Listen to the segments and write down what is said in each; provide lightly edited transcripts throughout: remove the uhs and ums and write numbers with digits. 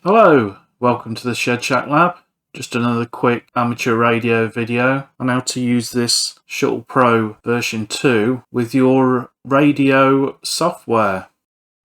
Hello, welcome to the Shed Shack Lab. Just another quick amateur radio video on how to use this Shuttle Pro version 2 with your radio software.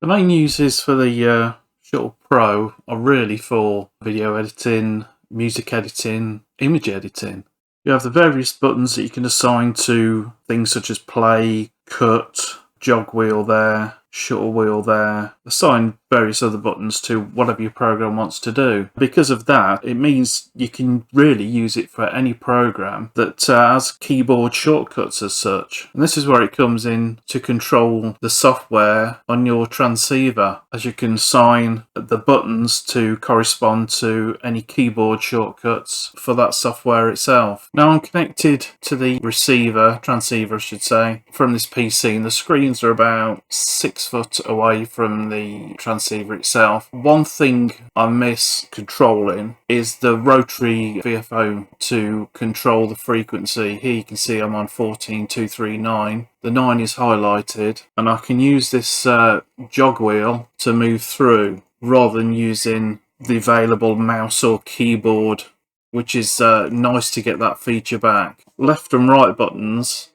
The main uses for the Shuttle Pro are really for video editing, music editing, image editing. You have the various buttons that you can assign to things such as play, cut, jog wheel there, shuttle wheel there, assign various other buttons to whatever your program wants to do. Because of that, it means you can really use it for any program that has keyboard shortcuts as such. And this is where it comes in to control the software on your transceiver, as you can assign the buttons to correspond to any keyboard shortcuts for that software itself. Now I'm connected to the transceiver I should say, from this PC, and the screens are about 6 foot away from the transceiver itself. One thing I miss controlling is the rotary VFO to control the frequency. Here you can see I'm on 14239. The 9 is highlighted, and I can use this jog wheel to move through rather than using the available mouse or keyboard, which is nice to get that feature back. Left and right buttons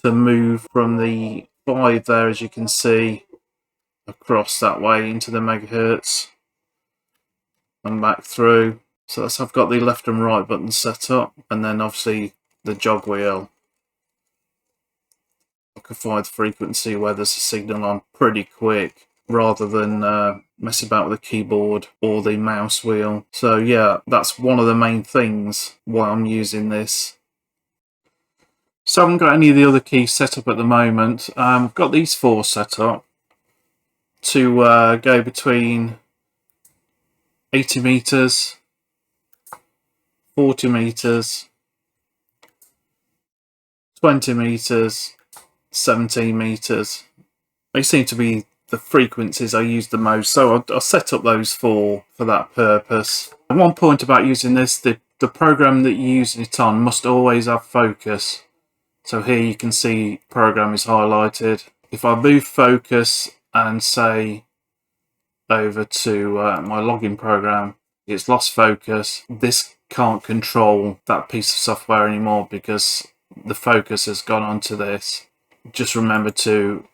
to move from the 5 there, as you can see, across that way into the megahertz and back through. So that's, I've got the left and right buttons set up, and then obviously the jog wheel. I can find the frequency where there's a signal on pretty quick, rather than mess about with the keyboard or the mouse wheel. So yeah, that's one of the main things why I'm using this. So I haven't got any of the other keys set up at the moment. I've got these 4 set up to go between 80 meters, 40 meters, 20 meters, 17 meters. They seem to be the frequencies I use the most, so I'll set up those 4 for that purpose. And one point about using this, the program that you're using it on must always have focus. So here you can see program is highlighted. If I move focus and say over to my login program, it's lost focus. This can't control that piece of software anymore because the focus has gone onto this. Just remember to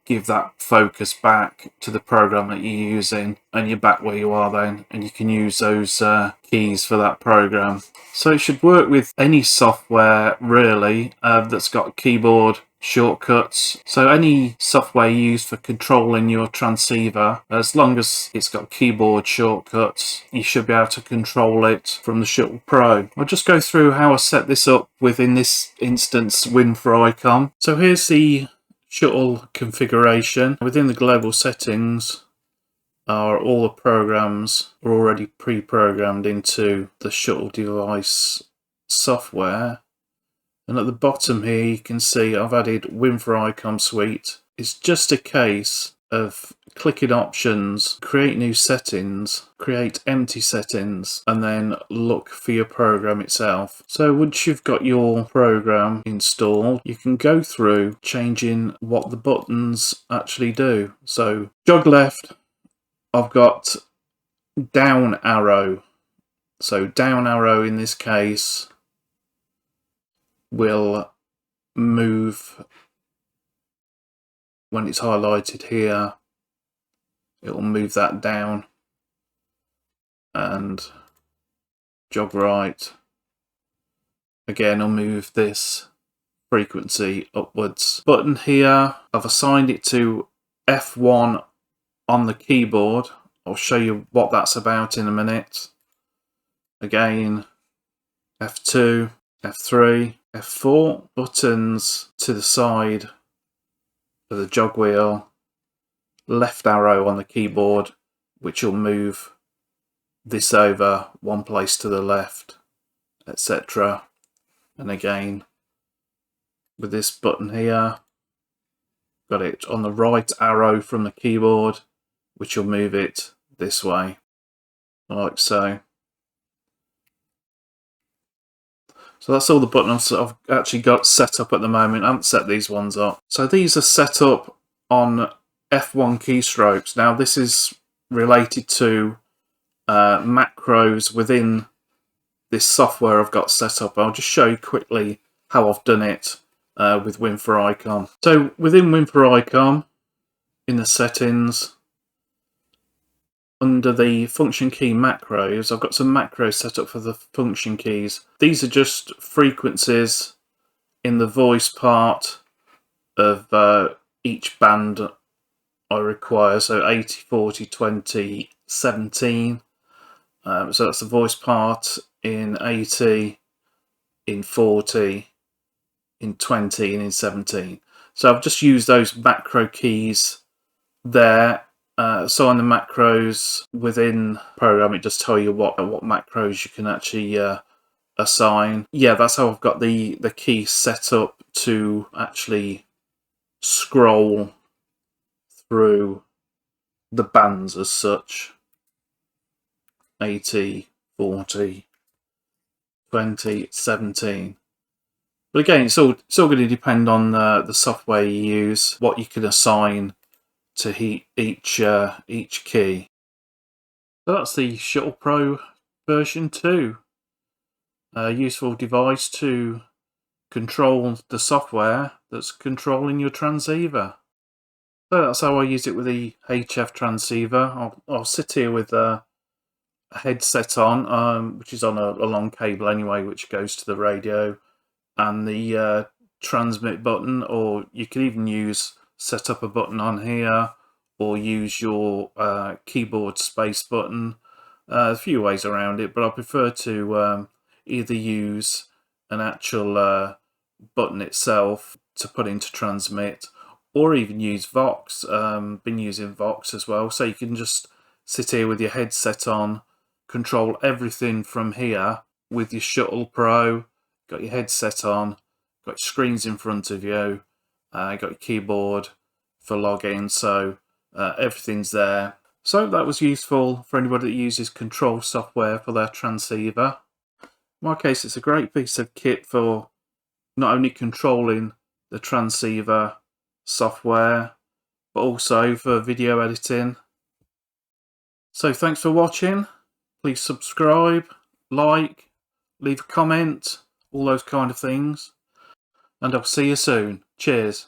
give that focus back to the program that you're using, and you're back where you are then, and you can use those keys for that program. So it should work with any software really that's got keyboard shortcuts. So any software used for controlling your transceiver, as long as it's got keyboard shortcuts, you should be able to control it from the Shuttle Pro. I'll just go through how I set this up within this instance Win4ICOM. So here's the Shuttle configuration. Within the global settings are all the programs are already pre-programmed into the Shuttle device software. And at the bottom here you can see I've added Win4ICOM suite. It's just a case of clicking options, create new settings, create empty settings, and then look for your program itself. So once you've got your program installed, you can go through changing what the buttons actually do. So jog left, I've got down arrow. So down arrow in this case will move when it's highlighted here. It will move that down, and jog right again will move this frequency upwards. Button here, I've assigned it to F1 on the keyboard. I'll show you what that's about in a minute. Again, F2, F3, F4. Buttons to the side of the jog wheel, left arrow on the keyboard, which will move this over one place to the left, etc. And again, with this button here, got it on the right arrow from the keyboard, which will move it this way, like so. So that's all the buttons I've actually got set up at the moment. I haven't set these ones up. So these are set up on F1 keystrokes. Now this is related to macros within this software I've got set up. I'll just show you quickly how I've done it with Win4ICOM. So within Win4ICOM, in the settings, under the function key macros, I've got some macros set up for the function keys. These are just frequencies in the voice part of each band I require. So 80, 40, 20, 17. So that's the voice part in 80, in 40, in 20, and in 17. So I've just used those macro keys there. So on the macros within the program, it does tell you what macros you can actually assign. Yeah, that's how I've got the key set up to actually scroll through the bands as such. 80, 40, 20, 17. But again, it's all going to depend on the software you use, what you can assign to each key. So that's the Shuttle Pro version 2. A useful device to control the software that's controlling your transceiver. So that's how I use it with the HF transceiver. I'll sit here with a headset on, which is on a long cable anyway, which goes to the radio, and the transmit button, or you can even set up a button on here, or use your keyboard space button. A few ways around it, but I prefer to either use an actual button itself to put into transmit, or even use Vox. Been using Vox as well, so you can just sit here with your headset on, control everything from here with your Shuttle Pro. Got your headset on, got your screens in front of you, got your keyboard for login, so everything's there. So that was useful for anybody that uses control software for their transceiver. In my case, it's a great piece of kit for not only controlling the transceiver software, but also for video editing. So thanks for watching. Please subscribe, like, leave a comment, all those kind of things. And I'll see you soon. Cheers.